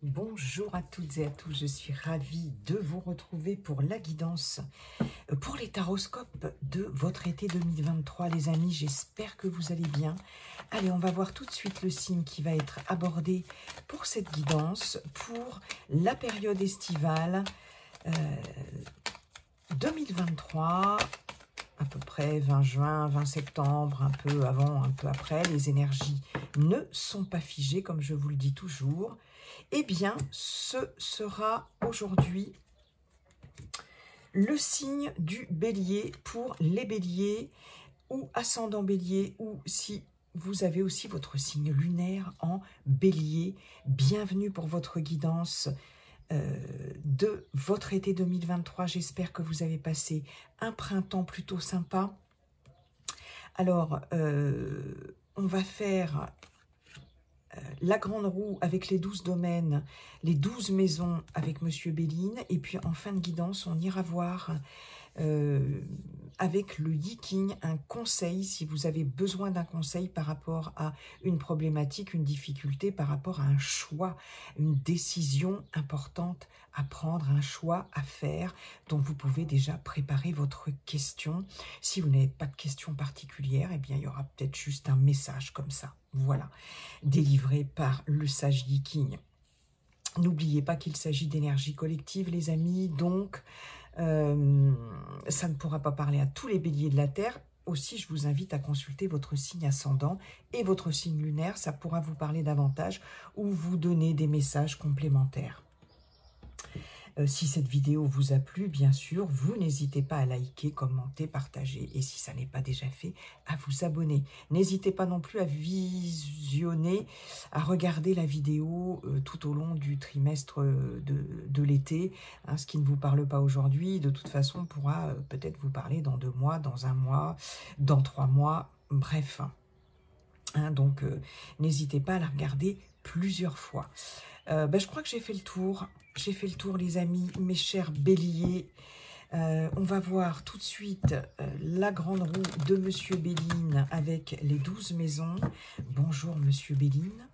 Bonjour à toutes et à tous, je suis ravie de vous retrouver pour la guidance pour les taroscopes de votre été 2023 les amis, j'espère que vous allez bien. Allez, on va voir tout de suite le signe qui va être abordé pour cette guidance, pour la période estivale 2023, à peu près 20 juin, 20 septembre, un peu avant, un peu après. Les énergies ne sont pas figées, comme je vous le dis toujours. Eh bien, ce sera aujourd'hui le signe du bélier pour les béliers ou ascendant bélier, ou si vous avez aussi votre signe lunaire en bélier. Bienvenue pour votre guidance de votre été 2023. J'espère que vous avez passé un printemps plutôt sympa. Alors, on va faire la grande roue avec les 12 domaines, les 12 maisons avec Monsieur Béline. Et puis en fin de guidance, on ira voir avec le Yiking un conseil, si vous avez besoin d'un conseil par rapport à une problématique, une difficulté, par rapport à un choix, une décision importante à prendre, un choix à faire, dont vous pouvez déjà préparer votre question. Si vous n'avez pas de question particulière, eh bien il y aura peut-être juste un message comme ça, voilà, délivré par le sage Yiking. N'oubliez pas qu'il s'agit d'énergie collective, les amis, donc ça ne pourra pas parler à tous les béliers de la Terre. Aussi, je vous invite à consulter votre signe ascendant et votre signe lunaire. Ça pourra vous parler davantage ou vous donner des messages complémentaires. Si cette vidéo vous a plu, bien sûr, vous n'hésitez pas à liker, commenter, partager. Et si ça n'est pas déjà fait, à vous abonner. N'hésitez pas non plus à visionner, à regarder la vidéo tout au long du trimestre de l'été. Hein, ce qui ne vous parle pas aujourd'hui, de toute façon, pourra peut-être vous parler dans 2 mois, dans 1 mois, dans 3 mois, bref. Hein, donc, n'hésitez pas à la regarder plusieurs fois. Je crois que j'ai fait le tour. J'ai fait le tour, les amis, mes chers béliers. On va voir tout de suite la grande roue de Monsieur Béline avec les 12 maisons. Bonjour, Monsieur Béline.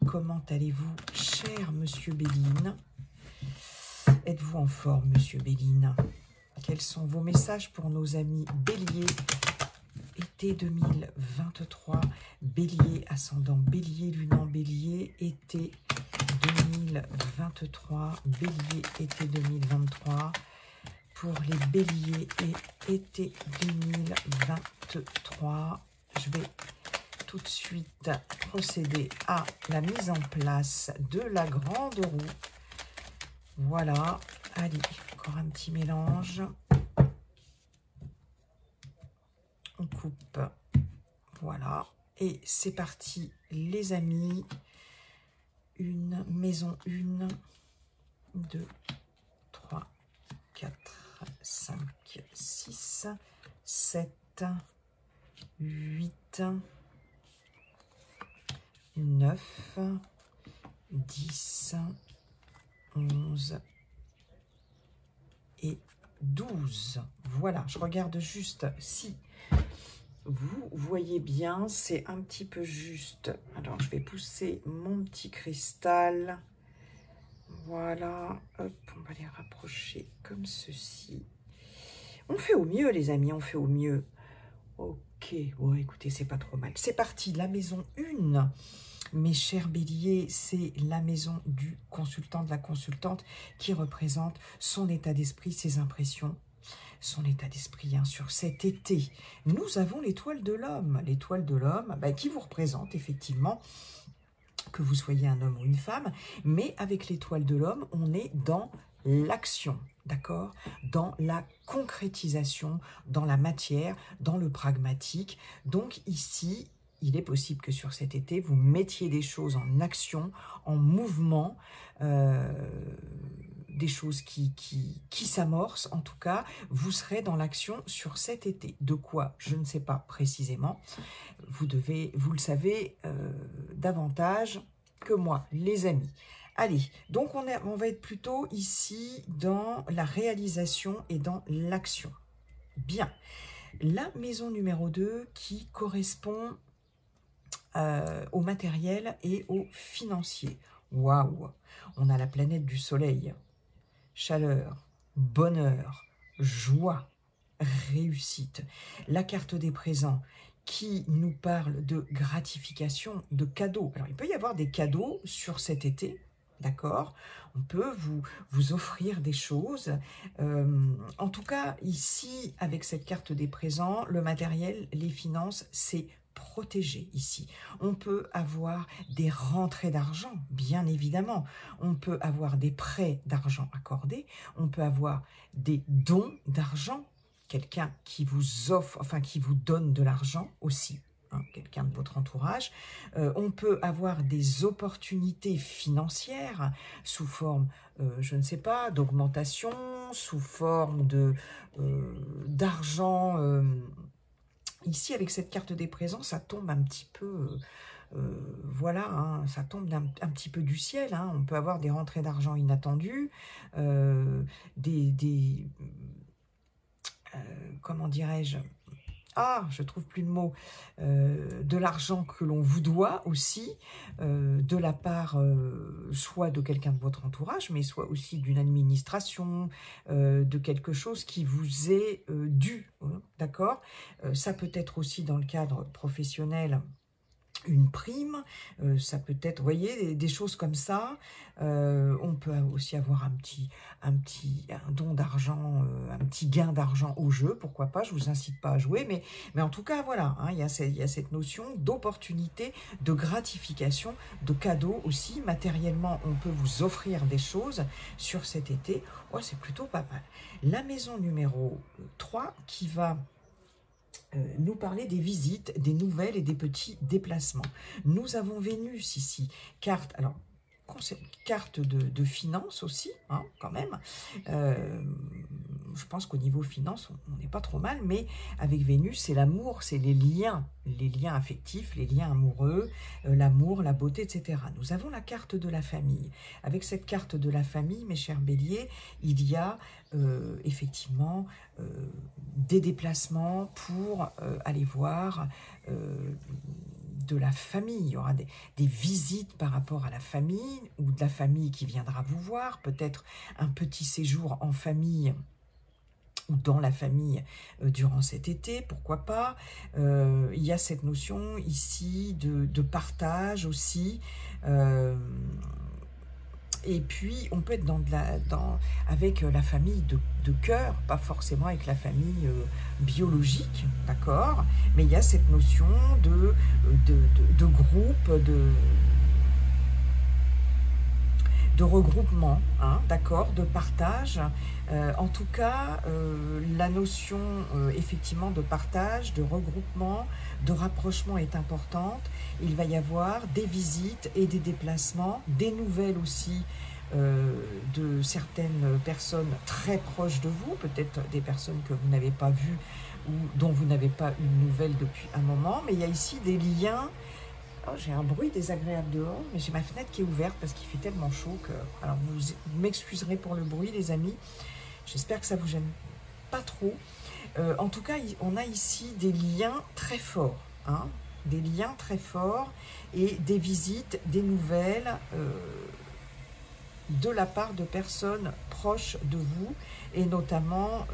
Comment allez-vous, cher Monsieur Béline? Êtes-vous en forme, Monsieur Béline? Quels sont vos messages pour nos amis béliers? Été 2023, bélier, ascendant bélier, lunan bélier, été 2023, bélier, été 2023, pour les béliers et été 2023. Je vais tout de suite procéder à la mise en place de la grande roue. Voilà, allez, encore un petit mélange. On coupe, voilà, et c'est parti les amis. Une maison, 1, 2, 3, 4, 5, 6, 7, 8, 9, 10, 11 et 12. Voilà, je regarde juste si vous voyez bien, c'est un petit peu juste. Alors, je vais pousser mon petit cristal. Voilà, hop, on va les rapprocher comme ceci. On fait au mieux, les amis, on fait au mieux. Ok, bon, écoutez, c'est pas trop mal. C'est parti, la maison 1. Mes chers béliers, c'est la maison du consultant, de la consultante, qui représente son état d'esprit, ses impressions, son état d'esprit sur cet été. Nous avons l'étoile de l'homme. L'étoile de l'homme qui vous représente effectivement, que vous soyez un homme ou une femme, mais avec l'étoile de l'homme, on est dans l'action, d'accord? Dans la concrétisation, dans la matière, dans le pragmatique. Donc ici, il est possible que sur cet été, vous mettiez des choses en action, en mouvement, des choses qui s'amorcent. En tout cas, vous serez dans l'action sur cet été. De quoi? Je ne sais pas précisément. Vous le savez davantage que moi, les amis. Allez, donc on va être plutôt ici dans la réalisation et dans l'action. Bien. La maison numéro 2 qui correspond au matériel et au financier. Waouh! On a la planète du soleil. Chaleur, bonheur, joie, réussite. La carte des présents qui nous parle de gratification, de cadeaux. Alors, il peut y avoir des cadeaux sur cet été, d'accord? On peut vous offrir des choses. En tout cas, ici, avec cette carte des présents, le matériel, les finances, c'est protégé ici. On peut avoir des rentrées d'argent, bien évidemment. On peut avoir des prêts d'argent accordés. On peut avoir des dons d'argent. Quelqu'un qui vous offre, enfin qui vous donne de l'argent aussi. Hein, quelqu'un de votre entourage. On peut avoir des opportunités financières sous forme, je ne sais pas, d'augmentation, sous forme d'argent. Ici, avec cette carte des présents, ça tombe un petit peu, voilà, hein, ça tombe un petit peu du ciel. Hein. On peut avoir des rentrées d'argent inattendues, comment dirais-je, je trouve plus le mot, de l'argent que l'on vous doit aussi, de la part soit de quelqu'un de votre entourage, mais soit aussi d'une administration, de quelque chose qui vous est dû, hein, d'accord? Ça peut être aussi dans le cadre professionnel, une prime, ça peut être, vous voyez, des choses comme ça. On peut aussi avoir un don d'argent, un petit gain d'argent au jeu, pourquoi pas, je vous incite pas à jouer, mais en tout cas, voilà, hein, il y a cette notion d'opportunité, de gratification, de cadeau aussi. Matériellement, on peut vous offrir des choses sur cet été. Oh, c'est plutôt pas mal. La maison numéro 3 qui va nous parler des visites, des nouvelles et des petits déplacements. Nous avons Vénus ici, carte, alors, carte de finance aussi, hein, quand même. Je pense qu'au niveau finance, on n'est pas trop mal, mais avec Vénus, c'est l'amour, c'est les liens affectifs, les liens amoureux, l'amour, la beauté, etc. Nous avons la carte de la famille. Avec cette carte de la famille, mes chers béliers, il y a effectivement des déplacements pour aller voir de la famille. Il y aura des visites par rapport à la famille ou de la famille qui viendra vous voir, peut-être un petit séjour en famille ou dans la famille durant cet été, pourquoi pas. Il y a cette notion ici de partage aussi. Et puis, on peut être avec la famille de cœur, pas forcément avec la famille biologique, d'accord? Mais il y a cette notion de groupe, de regroupement, hein, d'accord, de partage. En tout cas, la notion effectivement de partage, de regroupement, de rapprochement est importante. Il va y avoir des visites et des déplacements, des nouvelles aussi de certaines personnes très proches de vous, peut-être des personnes que vous n'avez pas vues ou dont vous n'avez pas une nouvelle depuis un moment, mais il y a ici des liens. Oh, j'ai un bruit désagréable dehors, mais j'ai ma fenêtre qui est ouverte parce qu'il fait tellement chaud que... Alors, vous m'excuserez pour le bruit, les amis. J'espère que ça ne vous gêne pas trop. En tout cas, on a ici des liens très forts. Hein, des liens très forts et des visites, des nouvelles de la part de personnes proches de vous et notamment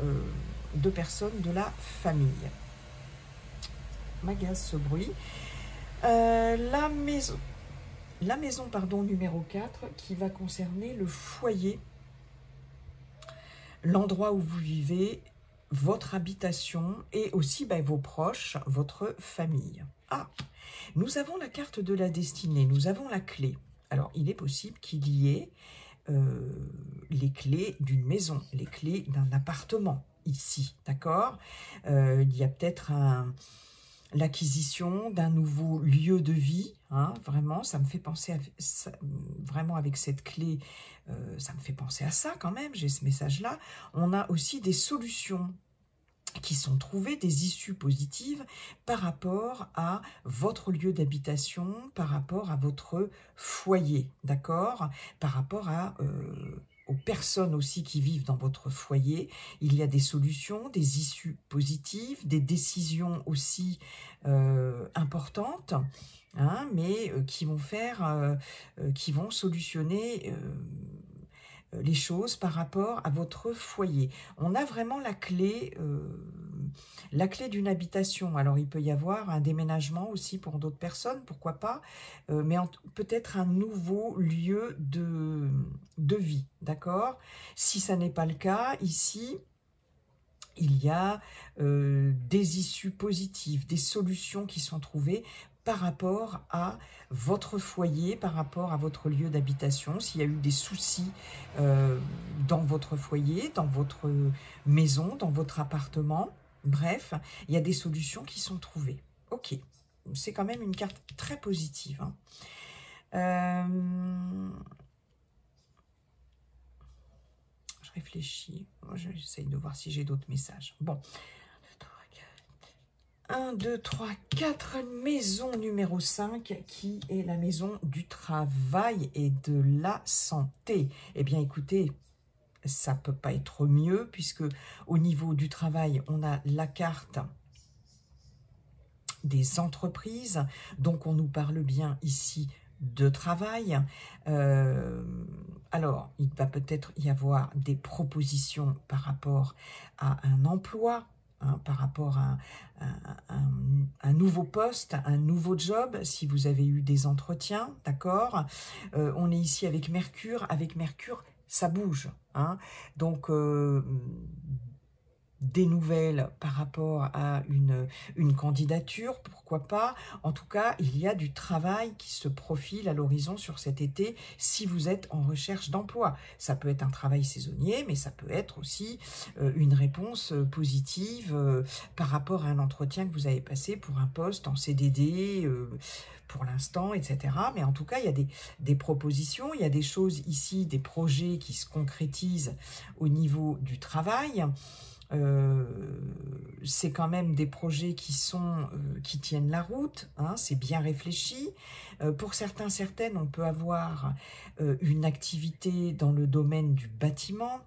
de personnes de la famille. M'agace ce bruit. La maison numéro 4 qui va concerner le foyer, l'endroit où vous vivez, votre habitation et aussi vos proches, votre famille. Nous avons la carte de la destinée, nous avons la clé. Alors, il est possible qu'il y ait les clés d'une maison, les clés d'un appartement ici, d'accord? Il y a peut-être l'acquisition d'un nouveau lieu de vie, hein, vraiment, ça me fait penser à ça, vraiment avec cette clé, ça me fait penser à ça quand même, j'ai ce message-là. On a aussi des solutions qui sont trouvées, des issues positives par rapport à votre lieu d'habitation, par rapport à votre foyer, d'accord? Par rapport aux personnes aussi qui vivent dans votre foyer. Il y a des solutions, des issues positives, des décisions aussi importantes, hein, mais qui vont solutionner les choses par rapport à votre foyer. On a vraiment la clé d'une habitation. Alors, il peut y avoir un déménagement aussi pour d'autres personnes, pourquoi pas, mais peut-être un nouveau lieu de vie, d'accord? Si ça n'est pas le cas, ici, il y a des issues positives, des solutions qui sont trouvées par rapport à votre foyer, par rapport à votre lieu d'habitation, s'il y a eu des soucis dans votre foyer, dans votre maison, dans votre appartement. Bref, il y a des solutions qui sont trouvées. Ok, c'est quand même une carte très positive, hein. Je réfléchis, j'essaye de voir si j'ai d'autres messages. Bon. 1, 2, 3, 4, maison numéro 5, qui est la maison du travail et de la santé. Eh bien, écoutez, ça ne peut pas être mieux, puisque au niveau du travail, on a la carte des entreprises, donc on nous parle bien ici de travail. Alors, il va peut-être y avoir des propositions par rapport à un emploi, hein, par rapport à un nouveau poste, un nouveau job, si vous avez eu des entretiens, d'accord. On est ici avec Mercure. Avec Mercure, ça bouge, hein. Donc, des nouvelles par rapport à une candidature, pourquoi pas. En tout cas, il y a du travail qui se profile à l'horizon sur cet été si vous êtes en recherche d'emploi. Ça peut être un travail saisonnier, mais ça peut être aussi une réponse positive par rapport à un entretien que vous avez passé pour un poste en CDD, pour l'instant, etc. Mais en tout cas, il y a des propositions, il y a des choses ici, des projets qui se concrétisent au niveau du travail. C'est quand même des projets qui tiennent la route, hein, c'est bien réfléchi. Pour certains, certaines, on peut avoir une activité dans le domaine du bâtiment,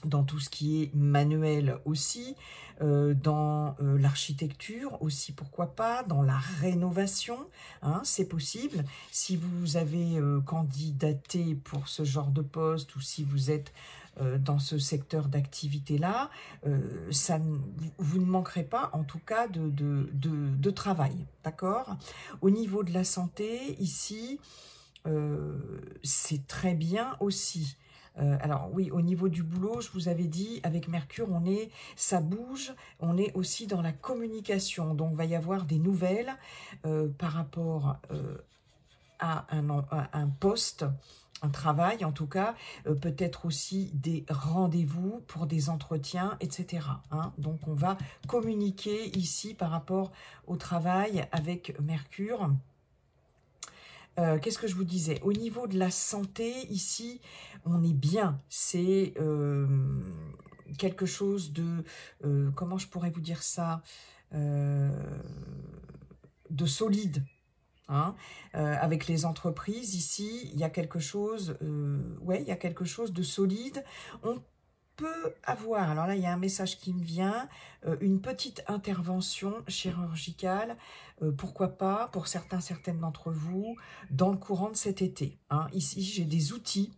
dans tout ce qui est manuel aussi, dans l'architecture aussi, pourquoi pas, dans la rénovation, hein, c'est possible. Si vous avez candidaté pour ce genre de poste ou si vous êtes dans ce secteur d'activité-là, vous ne manquerez pas en tout cas de travail, d'accord? Au niveau de la santé, ici, c'est très bien aussi. Alors oui, au niveau du boulot, je vous avais dit, avec Mercure, ça bouge, on est aussi dans la communication. Donc, il va y avoir des nouvelles par rapport à un poste, un travail en tout cas, peut-être aussi des rendez-vous pour des entretiens, etc. Hein. Donc, on va communiquer ici par rapport au travail avec Mercure. Qu'est-ce que je vous disais? Au niveau de la santé, ici, on est bien. C'est quelque chose de... comment je pourrais vous dire ça? De solide. Hein, avec les entreprises, ici, il y a quelque chose... ouais, il y a quelque chose de solide. On peut avoir, alors là il y a un message qui me vient, une petite intervention chirurgicale, pourquoi pas, pour certaines d'entre vous, dans le courant de cet été. Hein. Ici j'ai des outils.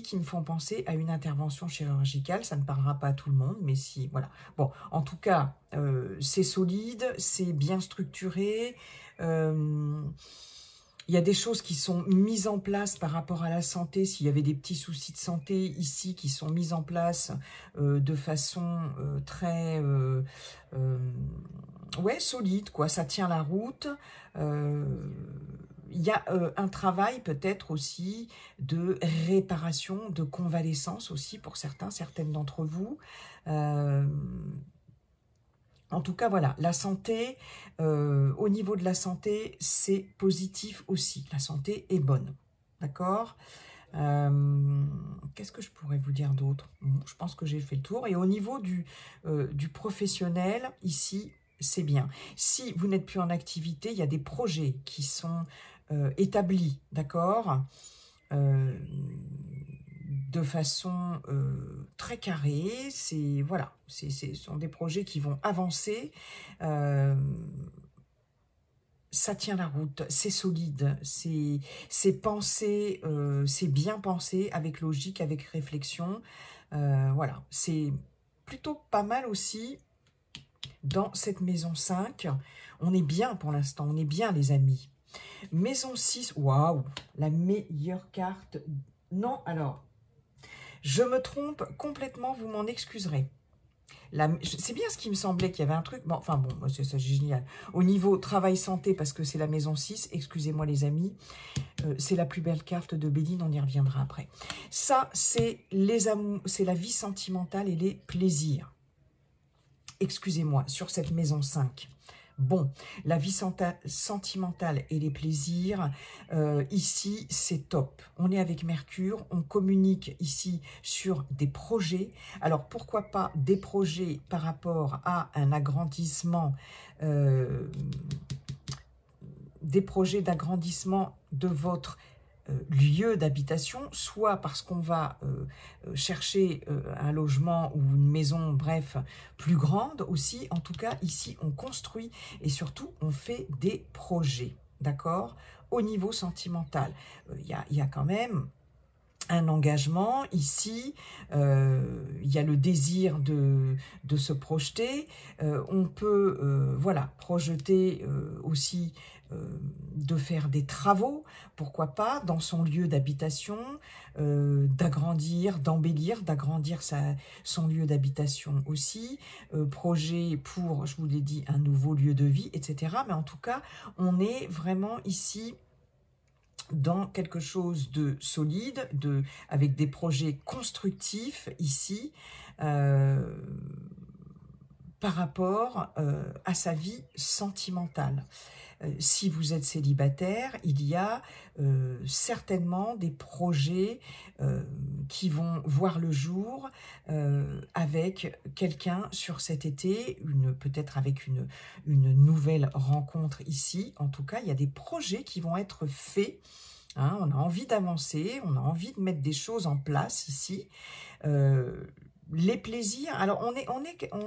Qui me font penser à une intervention chirurgicale. Ça ne parlera pas à tout le monde, mais si, voilà. Bon, en tout cas, c'est solide, c'est bien structuré. Il y a des choses qui sont mises en place par rapport à la santé. S'il y avait des petits soucis de santé ici qui sont mis en place de façon très ouais, solide, quoi. Ça tient la route. Il y a un travail peut-être aussi de réparation, de convalescence aussi pour certaines d'entre vous. En tout cas, voilà, la santé, au niveau de la santé, c'est positif aussi. La santé est bonne, d'accord? Qu'est-ce que je pourrais vous dire d'autre? Je pense que j'ai fait le tour. Et au niveau du professionnel, ici, c'est bien. Si vous n'êtes plus en activité, il y a des projets qui sont établis, d'accord? euh, de façon très carrée. Voilà, ce sont des projets qui vont avancer. Ça tient la route, c'est solide, c'est pensé, c'est bien pensé, avec logique, avec réflexion. Voilà, c'est plutôt pas mal aussi dans cette maison 5. On est bien pour l'instant, on est bien les amis. Maison 6, waouh, la meilleure carte. Non, alors, je me trompe complètement, vous m'en excuserez. C'est bien ce qui me semblait qu'il y avait un truc. Bon, enfin bon, c'est génial. Au niveau travail-santé, parce que c'est la maison 6, excusez-moi les amis, c'est la plus belle carte de Béline, on y reviendra après. Ça, c'est les amours, c'est la vie sentimentale et les plaisirs. Excusez-moi, sur cette maison 5. Bon, la vie sentimentale et les plaisirs, ici, c'est top. On est avec Mercure, on communique ici sur des projets. Alors, pourquoi pas des projets par rapport à un agrandissement, des projets d'agrandissement de votre lieu d'habitation, soit parce qu'on va chercher un logement ou une maison, bref, plus grande aussi. En tout cas, ici, on construit et surtout, on fait des projets, d'accord? Au niveau sentimental, il y a quand même un engagement ici, il y a le désir de se projeter, on peut voilà, projeter aussi de faire des travaux, pourquoi pas, dans son lieu d'habitation, d'agrandir, d'embellir, d'agrandir son lieu d'habitation aussi, projet pour, je vous l'ai dit, un nouveau lieu de vie, etc. Mais en tout cas, on est vraiment ici dans quelque chose de solide, avec des projets constructifs ici, par rapport à sa vie sentimentale. Si vous êtes célibataire, il y a certainement des projets qui vont voir le jour avec quelqu'un sur cet été, peut-être avec une nouvelle rencontre ici. En tout cas, il y a des projets qui vont être faits. Hein, on a envie d'avancer, on a envie de mettre des choses en place ici. Les plaisirs, alors on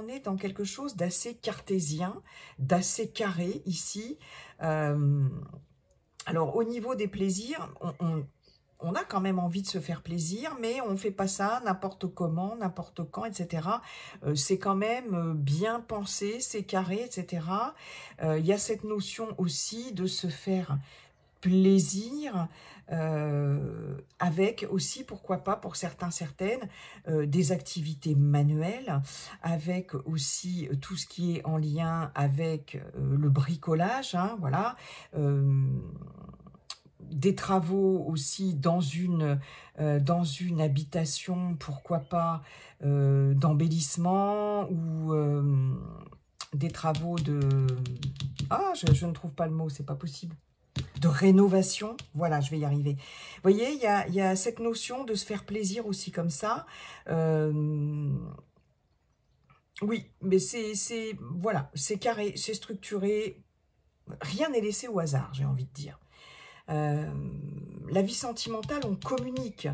est dans quelque chose d'assez cartésien, d'assez carré ici. Alors au niveau des plaisirs, on a quand même envie de se faire plaisir, mais on ne fait pas ça n'importe comment, n'importe quand, etc. C'est quand même bien pensé, c'est carré, etc. Il y a cette notion aussi de se faire plaisir, avec aussi, pourquoi pas, pour certains, certaines, des activités manuelles, avec aussi tout ce qui est en lien avec le bricolage, hein, voilà, des travaux aussi dans une habitation, pourquoi pas, d'embellissement ou des travaux de... Ah, je ne trouve pas le mot, c'est pas possible. De rénovation, voilà, je vais y arriver. Vous voyez, il y a cette notion de se faire plaisir aussi comme ça. Oui, mais voilà, c'est carré, c'est structuré. Rien n'est laissé au hasard, j'ai envie de dire. La vie sentimentale, on communique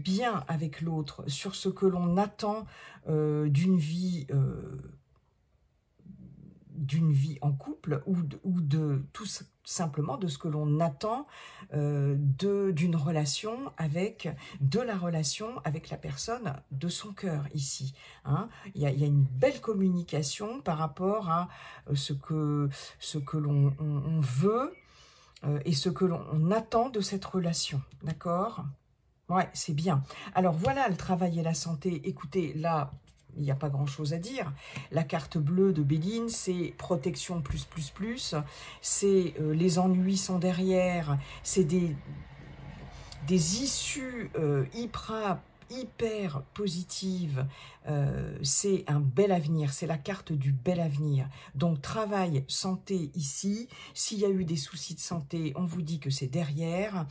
bien avec l'autre sur ce que l'on attend d'une vie en couple ou de tout simplement de ce que l'on attend d'une relation de la relation avec la personne de son cœur ici. Hein. Il y a une belle communication par rapport à ce que l'on veut et ce que l'on attend de cette relation. D'accord ? Ouais, c'est bien. Alors voilà le travail et la santé. Écoutez, là, il n'y a pas grand-chose à dire. La carte bleue de Béline, c'est protection plus, plus, plus. C'est les ennuis sont derrière. C'est des issues hyper positives. C'est un bel avenir. C'est la carte du bel avenir. Donc, travail, santé ici. S'il y a eu des soucis de santé, on vous dit que c'est derrière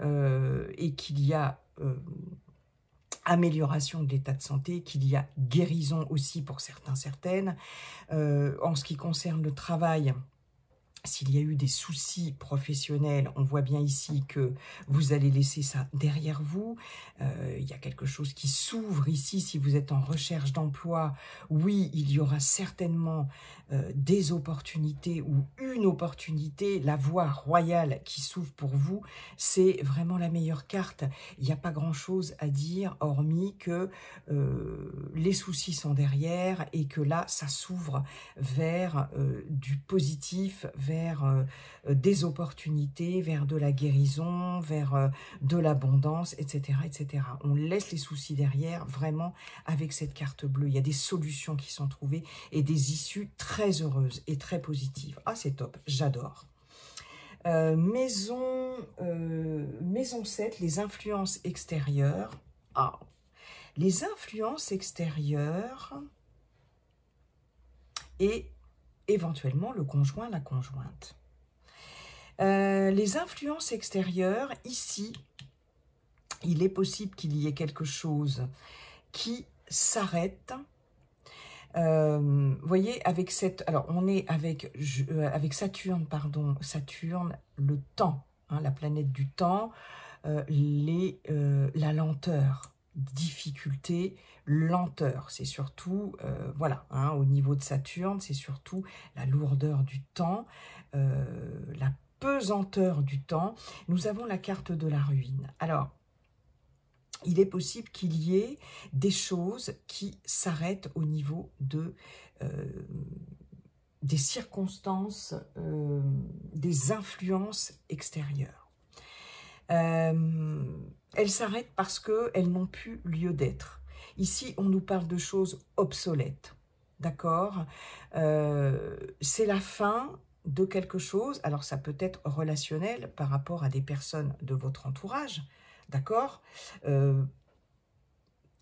et qu'il y a... amélioration de l'état de santé, qu'il y a guérison aussi pour certains, certaines. En ce qui concerne le travail, S'il y a eu des soucis professionnels, on voit bien ici que vous allez laisser ça derrière vous. Il y a quelque chose qui s'ouvre ici. Si vous êtes en recherche d'emploi, oui, il y aura certainement des opportunités ou une opportunité. La voie royale qui s'ouvre pour vous, c'est vraiment la meilleure carte. Il n'y a pas grand-chose à dire, hormis que les soucis sont derrière et que là, ça s'ouvre vers du positif, vers des opportunités, vers de la guérison, vers de l'abondance, etc., etc. On laisse les soucis derrière, vraiment, avec cette carte bleue. Il y a des solutions qui sont trouvées et des issues très heureuses et très positives. Ah, c'est top, j'adore. Maison 7, les influences extérieures. Ah, les influences extérieures et éventuellement le conjoint, la conjointe. Les influences extérieures, ici, il est possible qu'il y ait quelque chose qui s'arrête. Vous voyez, avec cette... Alors, on est avec Saturne, pardon, Saturne, le temps, hein, la planète du temps, la lenteur, difficulté, lenteur, c'est surtout, voilà, hein, au niveau de Saturne, c'est surtout la lourdeur du temps, la pesanteur du temps. Nous avons la carte de la ruine. Alors, il est possible qu'il y ait des choses qui s'arrêtent au niveau de, des circonstances, des influences extérieures. Elles s'arrêtent parce qu'elles n'ont plus lieu d'être. Ici, on nous parle de choses obsolètes, d'accord? C'est la fin de quelque chose. Alors, ça peut être relationnel par rapport à des personnes de votre entourage, d'accord?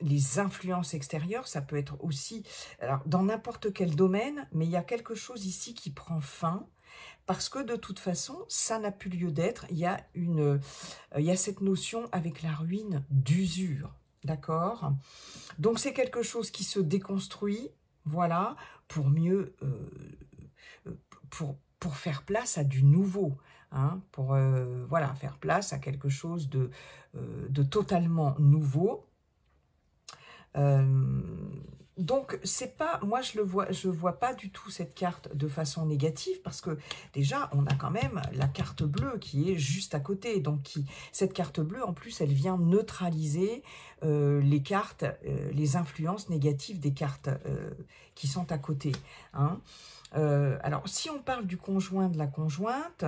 Les influences extérieures, ça peut être aussi, alors, dans n'importe quel domaine, mais il y a quelque chose ici qui prend fin, parce que de toute façon, ça n'a plus lieu d'être. Il y a cette notion avec la ruine d'usure, d'accord? Donc c'est quelque chose qui se déconstruit, voilà, pour mieux, pour faire place à du nouveau, hein, pour voilà, faire place à quelque chose de totalement nouveau. Donc, c'est pas, moi je vois pas du tout cette carte de façon négative, parce que déjà, on a quand même la carte bleue qui est juste à côté. Donc, cette carte bleue, en plus, elle vient neutraliser les cartes, les influences négatives des cartes qui sont à côté, hein. Alors, si on parle du conjoint, de la conjointe,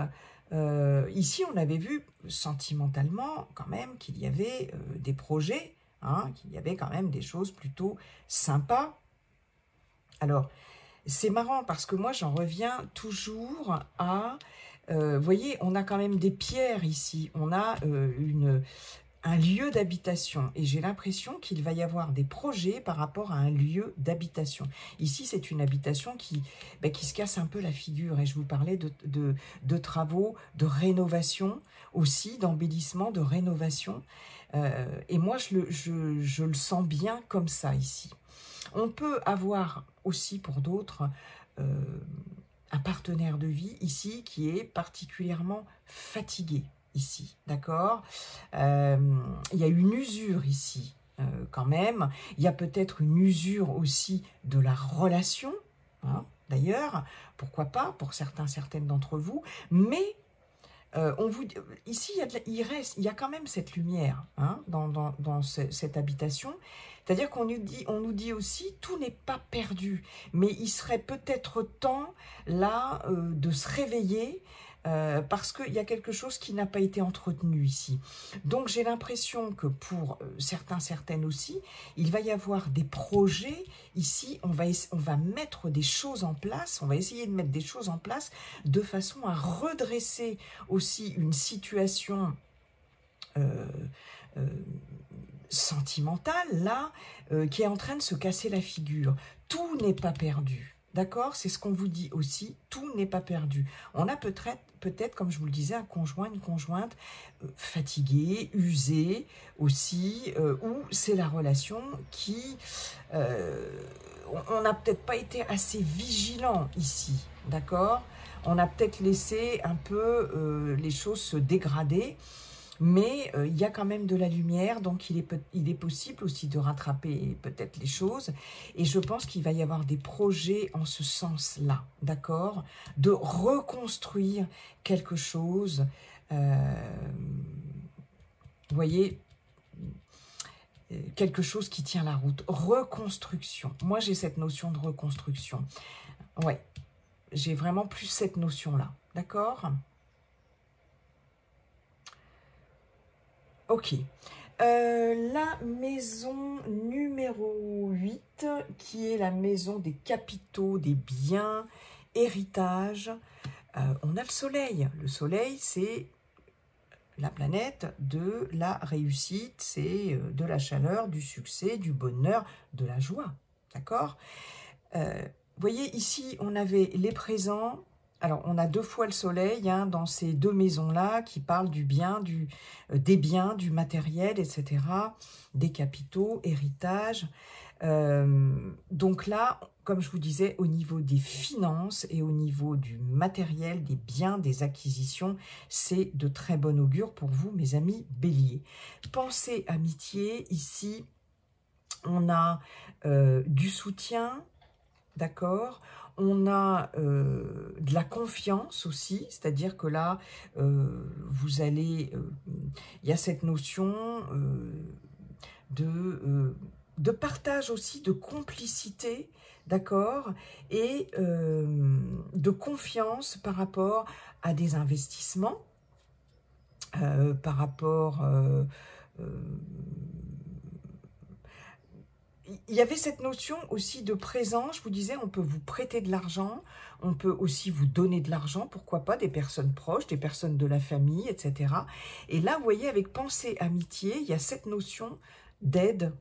ici, on avait vu sentimentalement quand même qu'il y avait des projets, hein, qu'il y avait quand même des choses plutôt sympas. Alors, c'est marrant parce que moi, j'en reviens toujours à... vous voyez, on a quand même des pierres ici. On a un lieu d'habitation. Et j'ai l'impression qu'il va y avoir des projets par rapport à un lieu d'habitation. Ici, c'est une habitation qui se casse un peu la figure. Et je vous parlais de travaux, de rénovation aussi, d'embellissement, de rénovation. Et moi, je le sens bien comme ça ici. On peut avoir aussi pour d'autres un partenaire de vie ici qui est particulièrement fatigué ici, d'accord? Il y a une usure ici quand même. Il y a peut-être une usure aussi de la relation, hein, d'ailleurs, pourquoi pas pour certaines d'entre vous, mais ici, il y a quand même cette lumière, hein, dans cette habitation. C'est-à-dire qu'on nous dit aussi, tout n'est pas perdu. Mais il serait peut-être temps, là, de se réveiller, parce qu'il y a quelque chose qui n'a pas été entretenu ici. Donc, j'ai l'impression que pour certaines aussi, il va y avoir des projets. Ici, on va mettre des choses en place, on va essayer de mettre des choses en place de façon à redresser aussi une situation sentimentale, là, qui est en train de se casser la figure. Tout n'est pas perdu. D'accord? C'est ce qu'on vous dit aussi, tout n'est pas perdu. On a peut-être, comme je vous le disais, un conjoint, une conjointe fatiguée, usée aussi, ou c'est la relation qui... on n'a peut-être pas été assez vigilant ici, d'accord? on a peut-être laissé un peu les choses se dégrader. Mais il y a quand même de la lumière, donc il est possible aussi de rattraper peut-être les choses. Et je pense qu'il va y avoir des projets en ce sens-là, d'accord? De reconstruire quelque chose. Vous voyez, quelque chose qui tient la route. Reconstruction. Moi, j'ai cette notion de reconstruction. Ouais, j'ai vraiment plus cette notion-là, d'accord? Ok. La maison numéro 8, qui est la maison des capitaux, des biens, héritage. On a le soleil. Le soleil, c'est la planète de la réussite, c'est de la chaleur, du succès, du bonheur, de la joie. D'accord? Vous voyez, ici, on avait les présents. Alors, on a 2 fois le soleil hein, dans ces 2 maisons-là qui parlent du bien, des biens, du matériel, etc., des capitaux, héritage. Donc là, comme je vous disais, au niveau des finances et au niveau du matériel, des biens, des acquisitions, c'est de très bon augure pour vous, mes amis béliers. Pensée amitié, ici, on a du soutien, d'accord? On a de la confiance aussi, c'est-à-dire que là, vous allez... il y a cette notion de partage aussi, de complicité, d'accord? Et de confiance par rapport à des investissements, par rapport... il y avait cette notion aussi de présent, je vous disais, on peut vous prêter de l'argent, on peut aussi vous donner de l'argent, pourquoi pas, des personnes proches, des personnes de la famille, etc. Et là, vous voyez, avec pensée, amitié, il y a cette notion d'aide,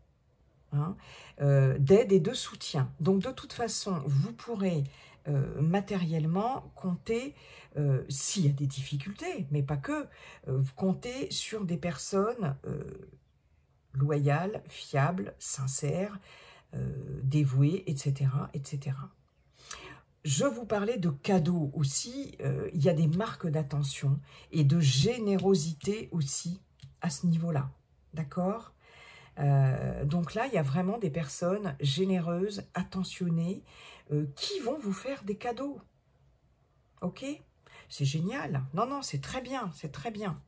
hein, d'aide et de soutien. Donc, de toute façon, vous pourrez matériellement compter, s'il y a des difficultés, mais pas que, compter sur des personnes loyales, fiables, sincères, dévouées, etc., etc. Je vous parlais de cadeaux aussi. Il y a des marques d'attention et de générosité aussi à ce niveau-là. D'accord? Donc là, il y a vraiment des personnes généreuses, attentionnées, qui vont vous faire des cadeaux. Ok? C'est génial. Non, non, c'est très bien, c'est très bien.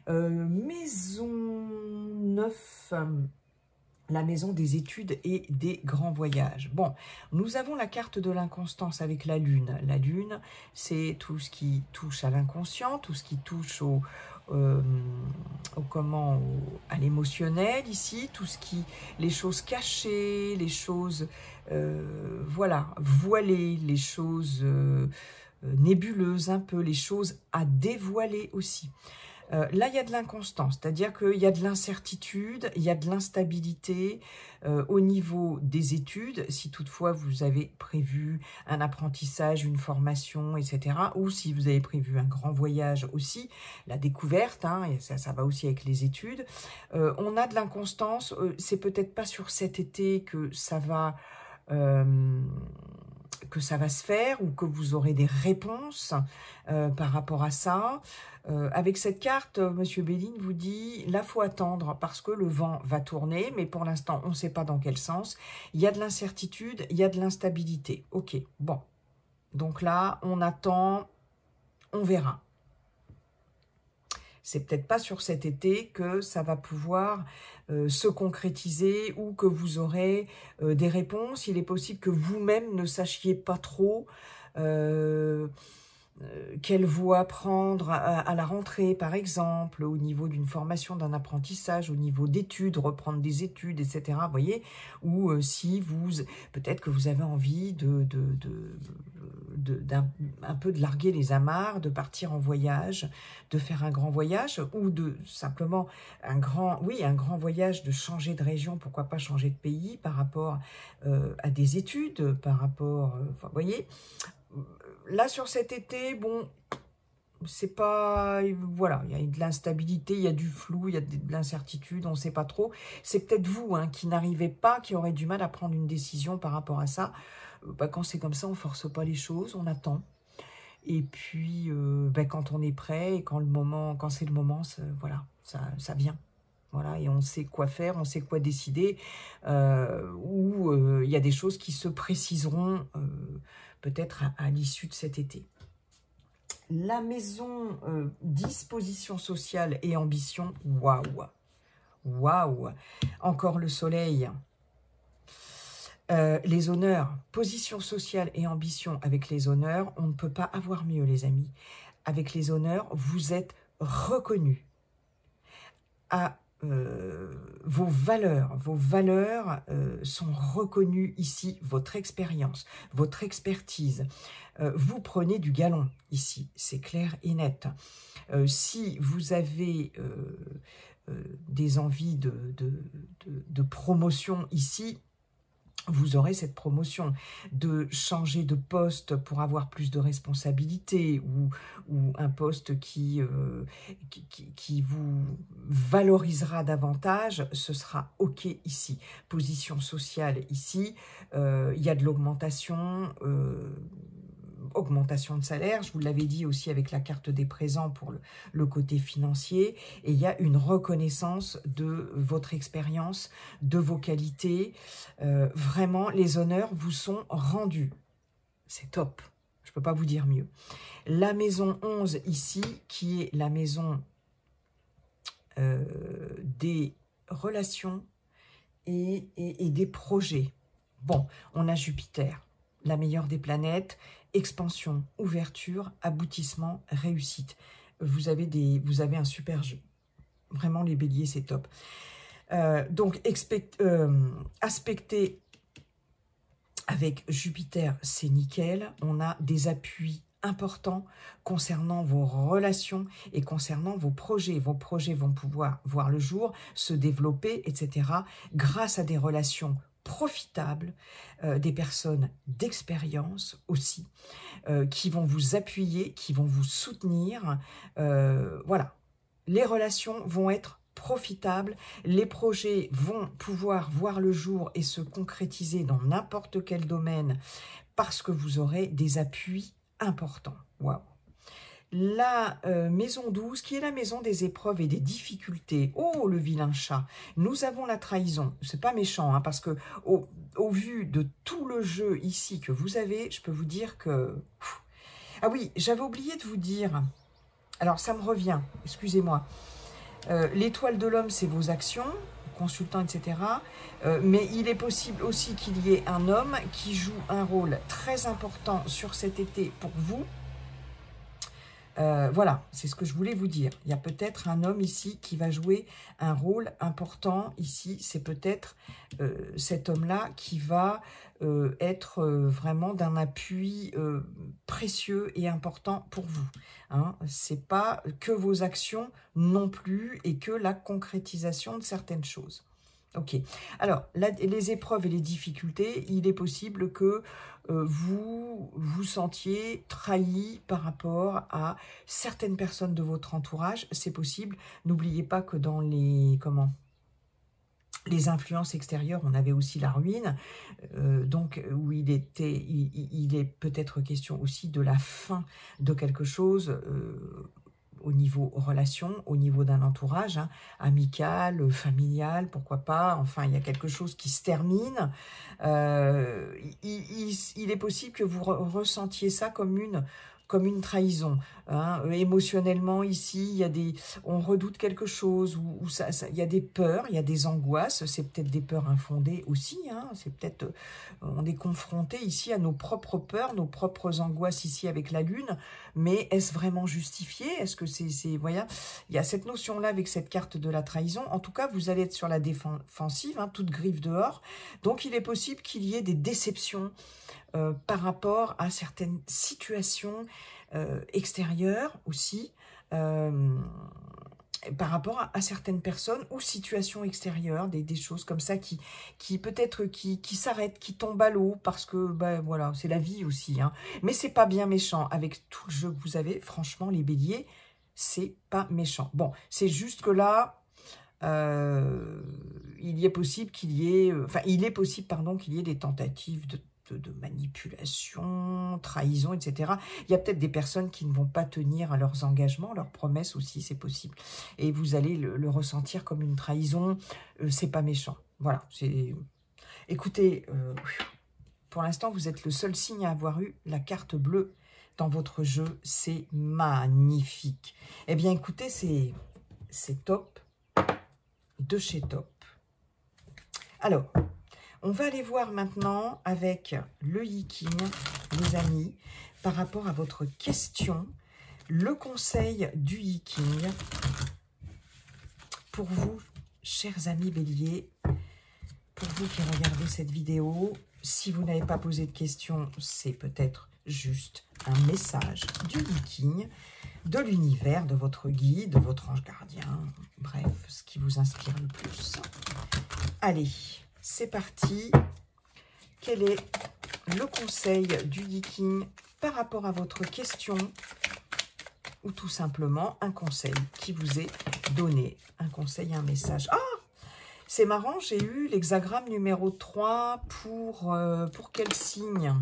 Maison 9, la maison des études et des grands voyages. Bon, nous avons la carte de l'inconstance avec la lune. La lune, c'est tout ce qui touche à l'inconscient, tout ce qui touche à l'émotionnel ici, tout ce qui, les choses cachées, les choses, voilà, voilées, les choses nébuleuses un peu, les choses à dévoiler aussi. Là, il y a de l'inconstance, c'est-à-dire qu'il y a de l'incertitude, il y a de l'instabilité au niveau des études, si toutefois vous avez prévu un apprentissage, une formation, etc., ou si vous avez prévu un grand voyage aussi, la découverte, hein, et ça va aussi avec les études. On a de l'inconstance, c'est peut-être pas sur cet été que ça va se faire ou que vous aurez des réponses par rapport à ça. Avec cette carte, Monsieur Béline vous dit, là, faut attendre parce que le vent va tourner, mais pour l'instant, on ne sait pas dans quel sens. Il y a de l'incertitude, il y a de l'instabilité. Ok, bon. Donc là, on attend, on verra. C'est peut-être pas sur cet été que ça va pouvoir se concrétiser ou que vous aurez des réponses. Il est possible que vous-même ne sachiez pas trop quelle voie prendre à la rentrée, par exemple, au niveau d'une formation, d'un apprentissage, au niveau d'études, reprendre des études, etc. Vous voyez, ou si vous, peut-être que vous avez envie un peu de larguer les amarres, de partir en voyage, de faire un grand voyage, ou de simplement un grand voyage, de changer de région, pourquoi pas changer de pays par rapport à des études, par rapport, vous voyez. Là, sur cet été, bon, c'est pas... Voilà, il y a de l'instabilité, il y a du flou, il y a de l'incertitude, on ne sait pas trop. C'est peut-être vous hein, qui n'arrivez pas, qui aurez du mal à prendre une décision par rapport à ça. Quand c'est comme ça, on ne force pas les choses, on attend. Et puis, quand on est prêt et quand c'est le moment, voilà, ça vient. Voilà, et on sait quoi faire, on sait quoi décider, ou il y a des choses qui se préciseront peut-être à l'issue de cet été. La maison disposition sociale et ambition, waouh, waouh, encore le soleil. Les honneurs, position sociale et ambition avec les honneurs, on ne peut pas avoir mieux les amis. Avec les honneurs, vous êtes reconnus à vos valeurs sont reconnues ici, votre expérience, votre expertise. Vous prenez du galon ici, c'est clair et net. Si vous avez des envies de promotion ici, vous aurez cette promotion, de changer de poste pour avoir plus de responsabilités ou un poste qui vous valorisera davantage, ce sera OK ici. Position sociale ici, il y a de l'augmentation, augmentation de salaire, je vous l'avais dit aussi avec la carte des présents pour le côté financier, et il y a une reconnaissance de votre expérience, de vos qualités, vraiment les honneurs vous sont rendus, c'est top, je ne peux pas vous dire mieux. La maison 11 ici, qui est la maison des relations et des projets. Bon, on a Jupiter, la meilleure des planètes, expansion, ouverture, aboutissement, réussite. Vous avez un super jeu. Vraiment, les béliers, c'est top. Donc, aspecter avec Jupiter, c'est nickel. On a des appuis importants concernant vos relations et concernant vos projets. Vos projets vont pouvoir voir le jour, se développer, etc. grâce à des relations profitables, des personnes d'expérience aussi, qui vont vous appuyer, qui vont vous soutenir. Voilà, les relations vont être profitables, les projets vont pouvoir voir le jour et se concrétiser dans n'importe quel domaine parce que vous aurez des appuis importants. Waouh! La maison 12, qui est la maison des épreuves et des difficultés. Oh, le vilain chat. Nous avons la trahison. C'est pas méchant, hein, parce que au vu de tout le jeu ici que vous avez, je peux vous dire que... Ah oui, j'avais oublié de vous dire. Alors, ça me revient, excusez-moi. L'étoile de l'homme, c'est vos actions, consultant, etc. Mais il est possible aussi qu'il y ait un homme qui joue un rôle très important sur cet été pour vous. Voilà, c'est ce que je voulais vous dire. Il y a peut-être un homme ici qui va jouer un rôle important. Ici, c'est peut-être cet homme-là qui va être vraiment d'un appui précieux et important pour vous. Hein. Ce n'est pas que vos actions non plus et que la concrétisation de certaines choses. Ok, alors les épreuves et les difficultés, il est possible que vous vous sentiez trahi par rapport à certaines personnes de votre entourage, c'est possible. N'oubliez pas que dans les influences extérieures, on avait aussi la ruine, donc où il est peut-être question aussi de la fin de quelque chose, au niveau relation, au niveau d'un entourage, hein, amical, familial, pourquoi pas, enfin il y a quelque chose qui se termine, il est possible que vous ressentiez ça comme une trahison, hein. Émotionnellement ici, on redoute quelque chose, il y a des peurs, il y a des angoisses, c'est peut-être des peurs infondées aussi, hein. C'est peut-être, on est confronté ici à nos propres peurs, nos propres angoisses ici avec la lune, mais est-ce vraiment justifié? Est-ce que voyez, il y a cette notion-là avec cette carte de la trahison. En tout cas, vous allez être sur la défensive, hein, toute griffe dehors, donc il est possible qu'il y ait des déceptions par rapport à certaines situations extérieures aussi, par rapport à certaines personnes ou situations extérieures, des choses comme ça qui peut-être qui s'arrêtent, qui tombent à l'eau parce que ben voilà, c'est la vie aussi, hein. Mais c'est pas bien méchant avec tout le jeu que vous avez. Franchement, les béliers, c'est pas méchant. Bon, c'est juste que là, il est possible qu'il y ait, pardon, qu'il y ait des tentatives de de manipulation, trahison, etc. Il y a peut-être des personnes qui ne vont pas tenir à leurs engagements, leurs promesses aussi, c'est possible. Et vous allez le ressentir comme une trahison. C'est pas méchant. Voilà, c'est... Écoutez, pour l'instant, vous êtes le seul signe à avoir eu la carte bleue dans votre jeu. C'est magnifique. Eh bien, écoutez, c'est top, de chez top. Alors, on va aller voir maintenant avec le Yiking, les amis, par rapport à votre question, le conseil du Yiking pour vous, chers amis béliers, pour vous qui regardez cette vidéo. Si vous n'avez pas posé de questions, c'est peut-être juste un message du Yiking, de l'univers, de votre guide, de votre ange gardien, bref, ce qui vous inspire le plus. Allez, c'est parti. Quel est le conseil du Yiking par rapport à votre question ou tout simplement un conseil qui vous est donné, un conseil, un message. Ah, c'est marrant, j'ai eu l'hexagramme numéro 3 pour quel signe?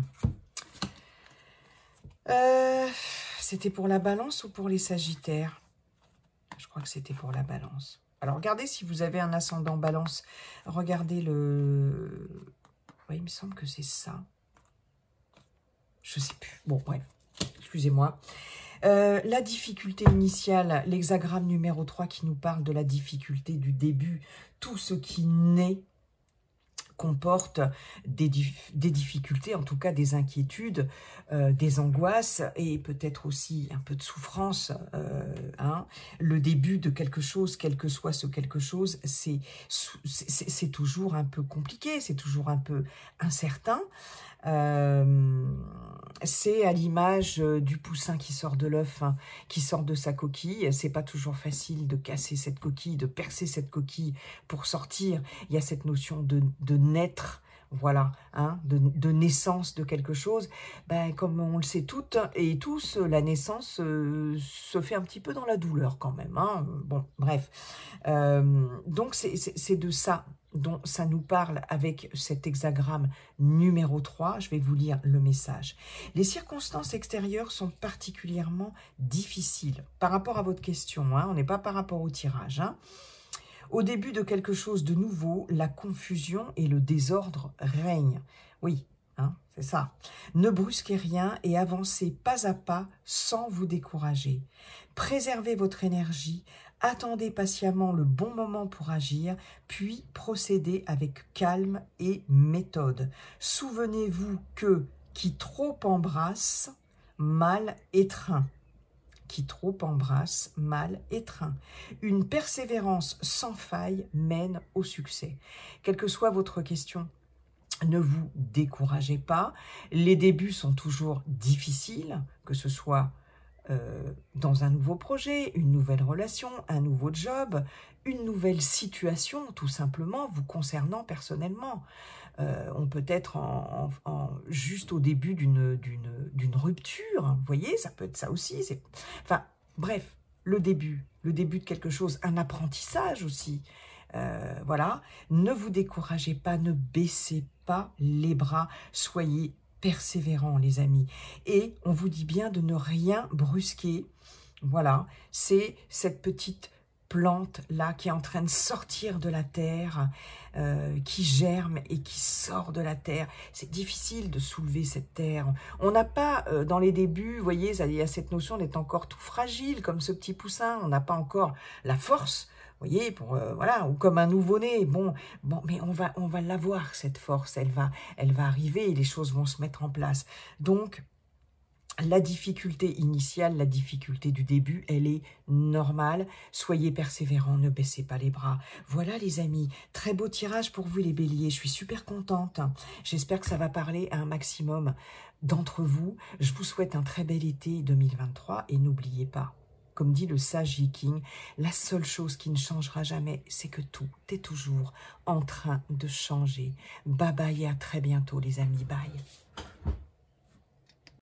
C'était pour la balance ou pour les sagittaires? Je crois que c'était pour la balance. Alors, regardez si vous avez un ascendant balance. Regardez le... Oui, il me semble que c'est ça. Je sais plus. Bon, bref. Excusez-moi. La difficulté initiale, l'hexagramme numéro 3 qui nous parle de la difficulté du début. Tout ce qui naît comporte des difficultés, en tout cas des inquiétudes, des angoisses et peut-être aussi un peu de souffrance. Hein. Le début de quelque chose, quel que soit ce quelque chose, c'est toujours un peu compliqué, c'est toujours un peu incertain. C'est à l'image du poussin qui sort de l'œuf, hein, qui sort de sa coquille. C'est pas toujours facile de casser cette coquille, de percer cette coquille pour sortir. Il y a cette notion de naître, voilà, hein, de naissance de quelque chose. Ben, comme on le sait toutes et tous, la naissance se fait un petit peu dans la douleur quand même. Hein. Bon, bref. Donc, c'est de ça dont ça nous parle avec cet hexagramme numéro 3. Je vais vous lire le message. Les circonstances extérieures sont particulièrement difficiles par rapport à votre question. Hein, on n'est pas par rapport au tirage. Hein. Au début de quelque chose de nouveau, la confusion et le désordre règnent. Oui, hein, c'est ça. Ne brusquez rien et avancez pas à pas sans vous décourager. Préservez votre énergie. Attendez patiemment le bon moment pour agir, puis procédez avec calme et méthode. Souvenez-vous que qui trop embrasse, mal étreint. Qui trop embrasse, mal étreint. Une persévérance sans faille mène au succès. Quelle que soit votre question, ne vous découragez pas. Les débuts sont toujours difficiles, que ce soit dans un nouveau projet, une nouvelle relation, un nouveau job, une nouvelle situation, tout simplement, vous concernant personnellement. On peut être juste au début d'une rupture, vous voyez, ça peut être ça aussi. Enfin, bref, le début de quelque chose, un apprentissage aussi. Voilà, ne vous découragez pas, ne baissez pas les bras, soyez persévérant, les amis. Et on vous dit bien de ne rien brusquer. Voilà, c'est cette petite plante-là qui est en train de sortir de la terre, qui germe et qui sort de la terre. C'est difficile de soulever cette terre. On n'a pas, dans les débuts, vous voyez, il y a cette notion d'être encore tout fragile, comme ce petit poussin. On n'a pas encore la force, vous voyez, pour voilà, ou comme un nouveau-né. Bon, mais on va l'avoir, cette force. Elle va arriver et les choses vont se mettre en place. Donc, la difficulté initiale, la difficulté du début, elle est normale. Soyez persévérants, ne baissez pas les bras. Voilà les amis, très beau tirage pour vous les béliers. Je suis super contente. J'espère que ça va parler à un maximum d'entre vous. Je vous souhaite un très bel été 2023 et n'oubliez pas, comme dit le sage Yiking, la seule chose qui ne changera jamais, c'est que tout est toujours en train de changer. Bye bye et à très bientôt les amis, bye.